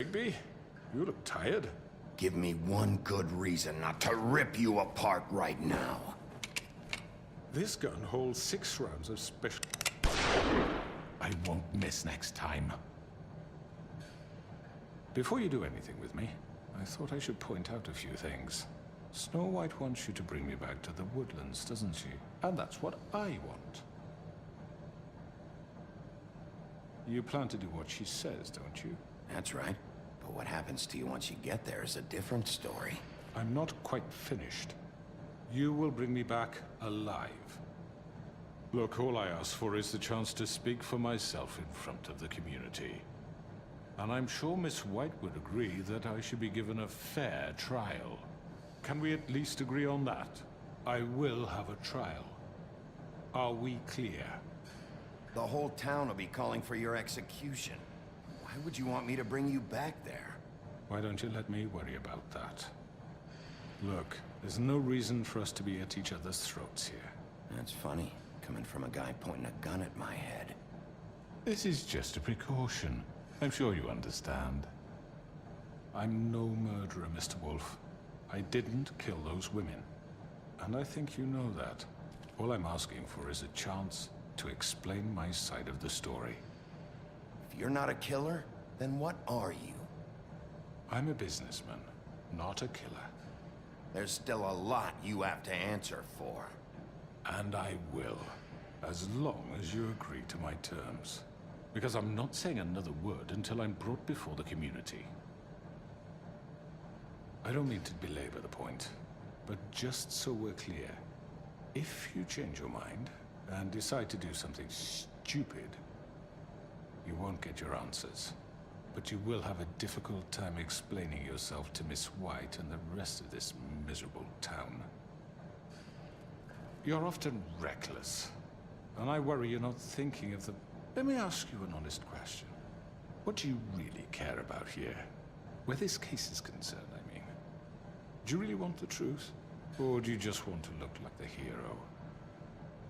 Rigby, you look tired. Give me one good reason not to rip you apart right now. This gun holds 6 rounds of special... I won't miss next time. Before you do anything with me, I thought I should point out a few things. Snow White wants you to bring me back to the woodlands, doesn't she? And that's what I want. You plan to do what she says, don't you? That's right. But what happens to you once you get there is a different story. I'm not quite finished. You will bring me back alive. Look, all I ask for is the chance to speak for myself in front of the community. And I'm sure Miss White would agree that I should be given a fair trial. Can we at least agree on that? I will have a trial. Are we clear? The whole town will be calling for your execution. Why would you want me to bring you back there? Why don't you let me worry about that? Look, there's no reason for us to be at each other's throats here. That's funny, coming from a guy pointing a gun at my head. This is just a precaution. I'm sure you understand. I'm no murderer, Mr. Wolf. I didn't kill those women. And I think you know that. All I'm asking for is a chance to explain my side of the story. If you're not a killer, then what are you? I'm a businessman, not a killer. There's still a lot you have to answer for. And I will, as long as you agree to my terms. Because I'm not saying another word until I'm brought before the community. I don't mean to belabor the point, but just so we're clear, if you change your mind and decide to do something stupid, you won't get your answers. But you will have a difficult time explaining yourself to Miss White and the rest of this miserable town. You're often reckless, and I worry you're not thinking of the... Let me ask you an honest question. What do you really care about here? Where this case is concerned, I mean. Do you really want the truth? Or do you just want to look like the hero?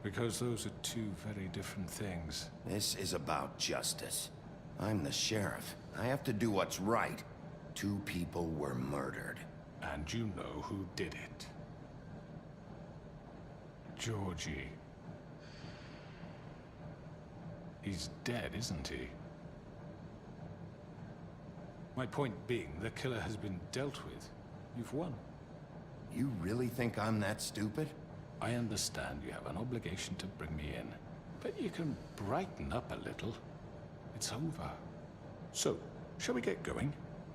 Because those are two very different things. This is about justice. I'm the sheriff. I have to do what's right. 2 people were murdered. And you know who did it. Georgie. He's dead, isn't he? My point being, the killer has been dealt with. You've won. You really think I'm that stupid? I understand you have an obligation to bring me in, but you can brighten up a little. It's over. So, shall we get going?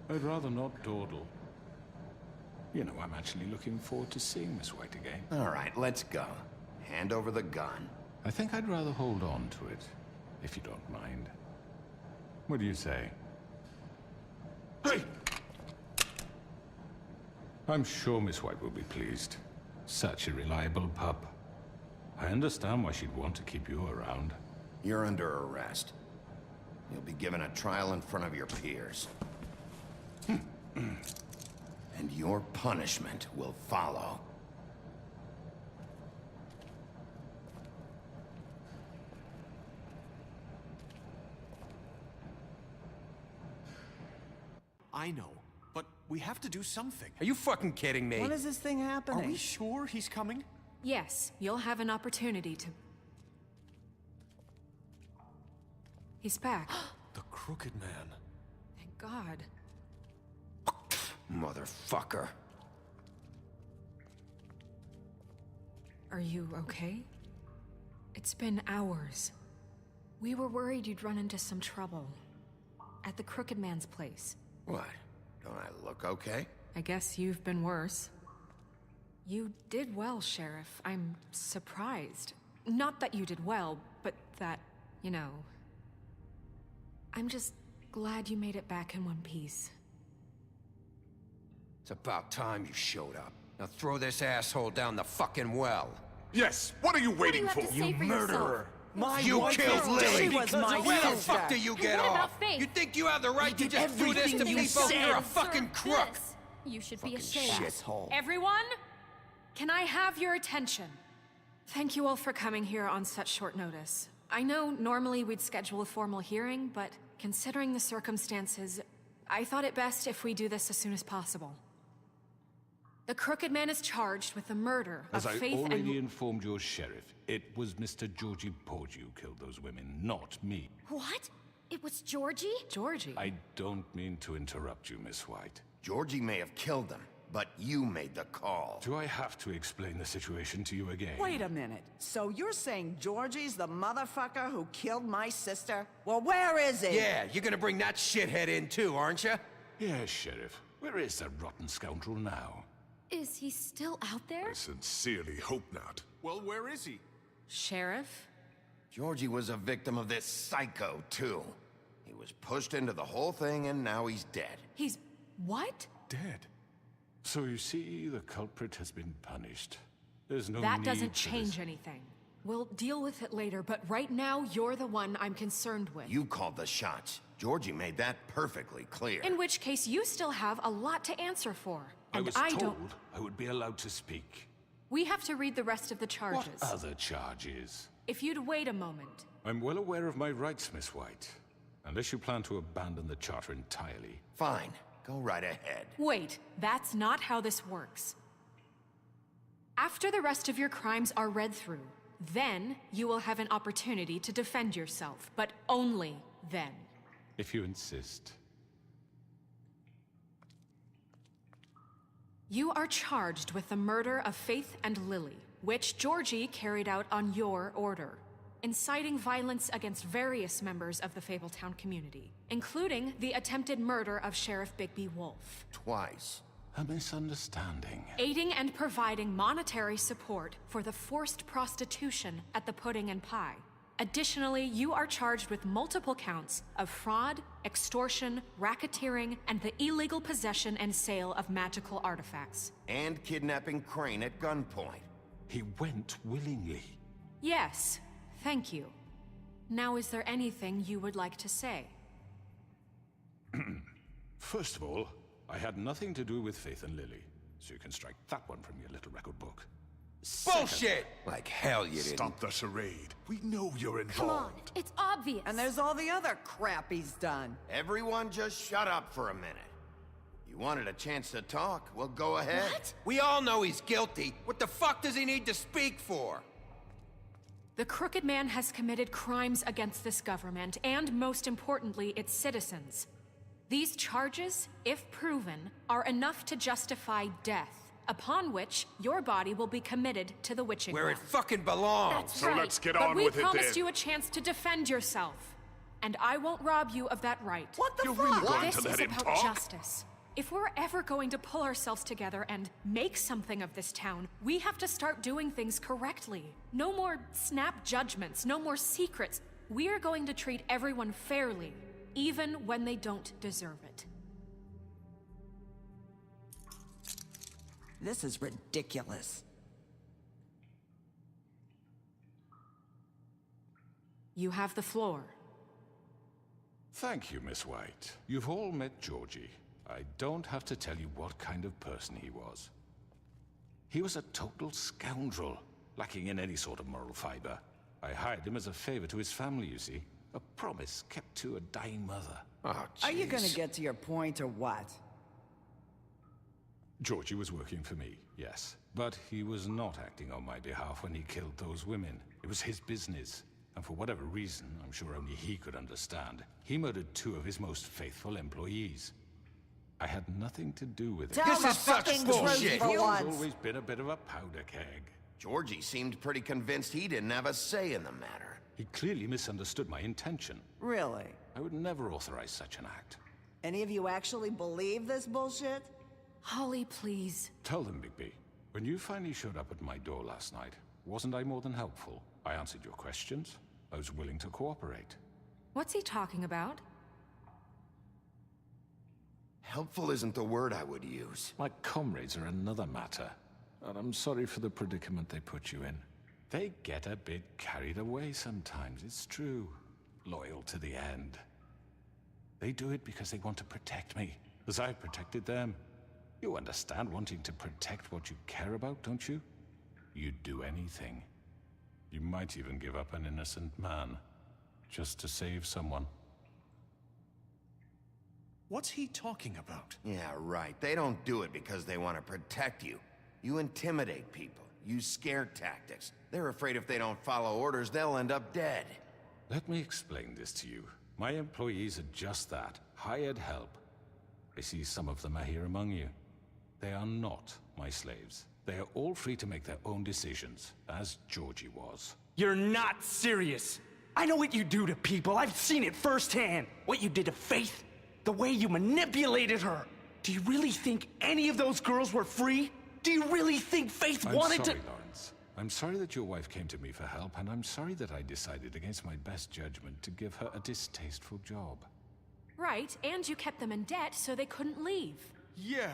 I'd rather not dawdle. You know, I'm actually looking forward to seeing Miss White again. All right, let's go. Hand over the gun. I think I'd rather hold on to it, if you don't mind. What do you say? Hey! I'm sure Miss White will be pleased. Such a reliable pup. I understand why she'd want to keep you around. You're under arrest. You'll be given a trial in front of your peers. And your punishment will follow. I know, but we have to do something. Are you fucking kidding me? When is this thing happening? Are we sure he's coming? Yes, you'll have an opportunity to... He's back. The Crooked Man. Thank God. Motherfucker. Are you okay? It's been hours. We were worried you'd run into some trouble. At the Crooked Man's place. What? Don't I look okay? I guess you've been worse. You did well, Sheriff. I'm surprised. Not that you did well, but that, you know... I'm just glad you made it back in one piece. It's about time you showed up. Now throw this asshole down the fucking well. Yes, what are you waiting for? You murderer! You killed Lily! She was my Where the sister. fuck do you get What about off? Faith? You think you have the right to did just do this to everything you people? said. You're a fucking Sir, crook! this. You should be Fucking ashamed. shithole. Everyone, can I have your attention? Thank you all for coming here on such short notice. I know normally we'd schedule a formal hearing, but considering the circumstances, I thought it best if we do this as soon as possible. The Crooked Man is charged with the murder As of I Faith already and... informed your sheriff, it was Mr. Georgie Porgy who killed those women, not me. What? It was Georgie? Georgie? I don't mean to interrupt you, Miss White. Georgie may have killed them, but you made the call. Do I have to explain the situation to you again? Wait a minute. So you're saying Georgie's the motherfucker who killed my sister? Well, where is he? Yeah, you're gonna bring that shithead in too, aren't you? Yes, Sheriff. Where is that rotten scoundrel now? Is he still out there? I sincerely hope not. Well, where is he? Sheriff? Georgie was a victim of this psycho, too. He was pushed into the whole thing, and now he's dead. He's... what? Dead. So you see, the culprit has been punished. There's no That need doesn't for change this. anything. We'll deal with it later, but right now, you're the one I'm concerned with. You called the shots. Georgie made that perfectly clear. In which case, you still have a lot to answer for. I And was I told don't... I would be allowed to speak. We have to read the rest of the charges. What other charges? If you'd wait a moment. I'm well aware of my rights, Miss White. Unless you plan to abandon the charter entirely. Fine. Go right ahead. Wait, that's not how this works. After the rest of your crimes are read through, then you will have an opportunity to defend yourself, but only then. If you insist. You are charged with the murder of Faith and Lily, which Georgie carried out on your order, inciting violence against various members of the Fabletown community, including the attempted murder of Sheriff Bigby Wolf. Twice. A misunderstanding. Aiding and providing monetary support for the forced prostitution at the Pudding and Pie. Additionally, you are charged with multiple counts of fraud, extortion, racketeering, and the illegal possession and sale of magical artifacts. And kidnapping Crane at gunpoint. He went willingly. Yes, thank you. Now, is there anything you would like to say? First of all, I had nothing to do with Faith and Lily, so you can strike that one from your little record book. Bullshit! Like hell you didn't. Stop the charade. We know you're Come on, involved. it's obvious. And there's all the other crap he's done. Everyone just shut up for a minute. You wanted a chance to talk? Well, go ahead. What? We all know he's guilty. What the fuck does he need to speak for? The Crooked Man has committed crimes against this government, and most importantly, its citizens. These charges, if proven, are enough to justify death, upon which your body will be committed to the witching Where it well. fucking belongs. That's So right. let's get but on we with it promised then. you a chance to defend yourself, and I won't rob you of that right. What the You're fuck? really going This to let is him about talk? justice. If we're ever going to pull ourselves together and make something of this town, we have to start doing things correctly. No more snap judgments, no more secrets. We are going to treat everyone fairly, even when they don't deserve it. This is ridiculous. You have the floor. Thank you, Miss White. You've all met Georgie. I don't have to tell you what kind of person he was. He was a total scoundrel, lacking in any sort of moral fiber. I hired him as a favor to his family, you see. A promise kept to a dying mother. Oh, Are you gonna jeez. get to your point or what? Georgie was working for me, yes. But he was not acting on my behalf when he killed those women. It was his business. And for whatever reason, I'm sure only he could understand, he murdered 2 of his most faithful employees. I had nothing to do with it. Tell This the is such fucking bullshit. truth for He's once. always been a bit of a powder keg. Georgie seemed pretty convinced he didn't have a say in the matter. He clearly misunderstood my intention. Really? I would never authorize such an act. Any of you actually believe this bullshit? Holly, please. Tell them, Bigby. When you finally showed up at my door last night, wasn't I more than helpful? I answered your questions. I was willing to cooperate. What's he talking about? Helpful isn't the word I would use. My comrades are another matter. And I'm sorry for the predicament they put you in. They get a bit carried away sometimes, it's true. Loyal to the end. They do it because they want to protect me, as I've protected them. You understand wanting to protect what you care about, don't you? You'd do anything. You might even give up an innocent man, just to save someone. What's he talking about? Yeah, right. They don't do it because they want to protect you. You intimidate people, use scare tactics. They're afraid if they don't follow orders, they'll end up dead. Let me explain this to you. My employees are just that, hired help. I see some of them are here among you. They are not my slaves. They are all free to make their own decisions, as Georgie was. You're not serious. I know what you do to people. I've seen it firsthand. What you did to Faith. The way you manipulated her. Do you really think any of those girls were free? Do you really think Faith wanted to— I'm sorry, Lawrence. I'm sorry that your wife came to me for help, and I'm sorry that I decided against my best judgment to give her a distasteful job. Right, and you kept them in debt so they couldn't leave. Yeah.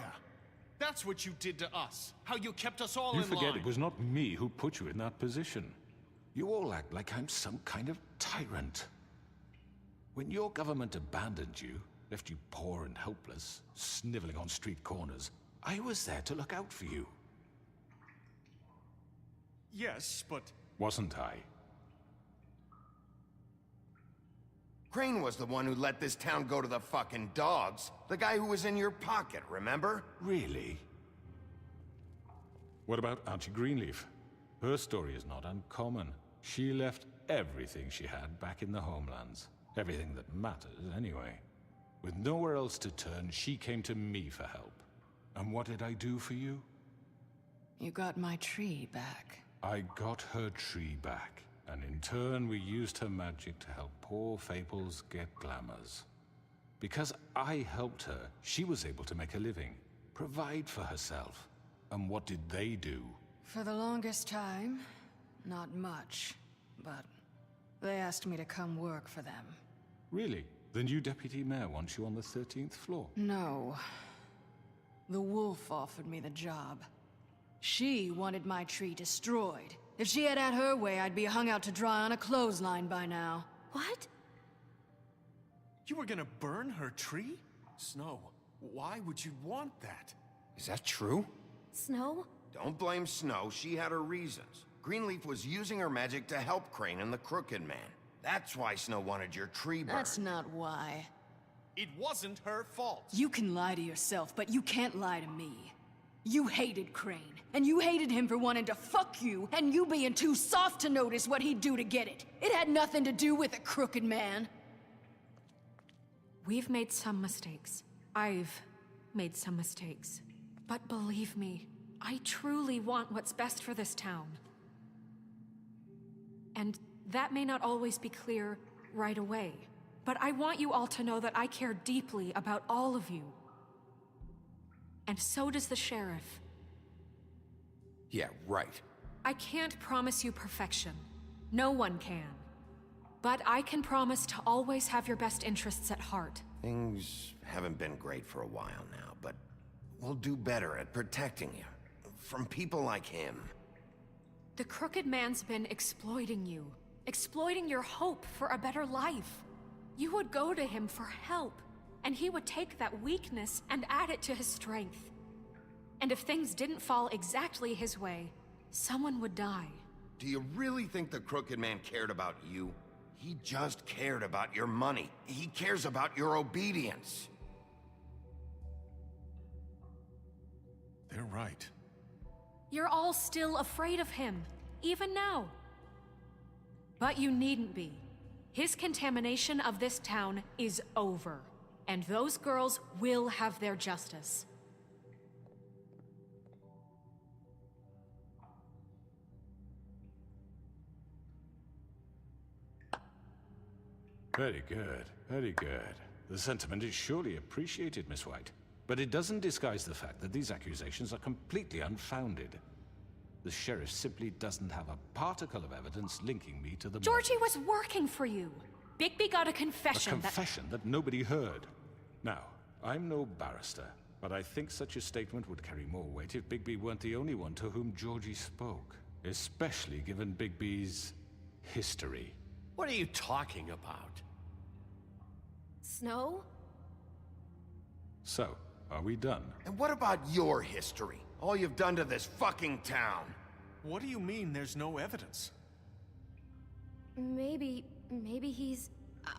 That's what you did to us. How you kept us all You in forget line. it was not me who put you in that position. You all act like I'm some kind of tyrant. When your government abandoned you, left you poor and helpless, sniveling on street corners, I was there to look out for you. Yes, but Wasn't I? Crane was the one who let this town go to the fucking dogs. The guy who was in your pocket, remember? Really? What about Auntie Greenleaf? Her story is not uncommon. She left everything she had back in the homelands. Everything that matters, anyway. With nowhere else to turn, she came to me for help. And what did I do for you? You got my tree back. I got her tree back, and in turn we used her magic to help poor Fables get glamours. Because I helped her, she was able to make a living, provide for herself. And what did they do? For the longest time, not much. But they asked me to come work for them. Really? The new deputy mayor wants you on the 13th floor? No. The wolf offered me the job. She wanted my tree destroyed. If she had her way, I'd be hung out to dry on a clothesline by now. What? you were gonna burn her tree? Snow, why would you want that? Is that true? Snow? Don't blame Snow, she had her reasons. Greenleaf was using her magic to help Crane and the Crooked Man. That's why Snow wanted your tree burned. That's not why. It wasn't her fault. You can lie to yourself, but you can't lie to me. You hated Crane, and you hated him for wanting to fuck you, and you being too soft to notice what he'd do to get it. It had nothing to do with a Crooked Man. We've made some mistakes. I've made some mistakes. But believe me, I truly want what's best for this town. And that may not always be clear right away, but I want you all to know that I care deeply about all of you. And so does the sheriff. Yeah, right. I can't promise you perfection. No one can. But I can promise to always have your best interests at heart. Things haven't been great for a while now, but we'll do better at protecting you. From people like him. The Crooked Man's been exploiting you. Exploiting your hope for a better life. You would go to him for help, and he would take that weakness and add it to his strength. And if things didn't fall exactly his way, someone would die. Do you really think the Crooked Man cared about you? He just cared about your money. He cares about your obedience. They're right. You're all still afraid of him, even now. But you needn't be. His contamination of this town is over, and those girls will have their justice. Very good, very good. The sentiment is surely appreciated, Miss White. But it doesn't disguise the fact that these accusations are completely unfounded. The sheriff simply doesn't have a particle of evidence linking me to the Georgie was working for you. Bigby got a confession A confession that nobody heard. Now, I'm no barrister, but I think such a statement would carry more weight if Bigby weren't the only one to whom Georgie spoke. Especially given Bigby's history. What are you talking about? Snow? So, are we done? And what about your history? All you've done to this fucking town. What do you mean there's no evidence? Maybe he's...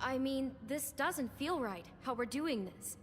I mean, this doesn't feel right, how we're doing this.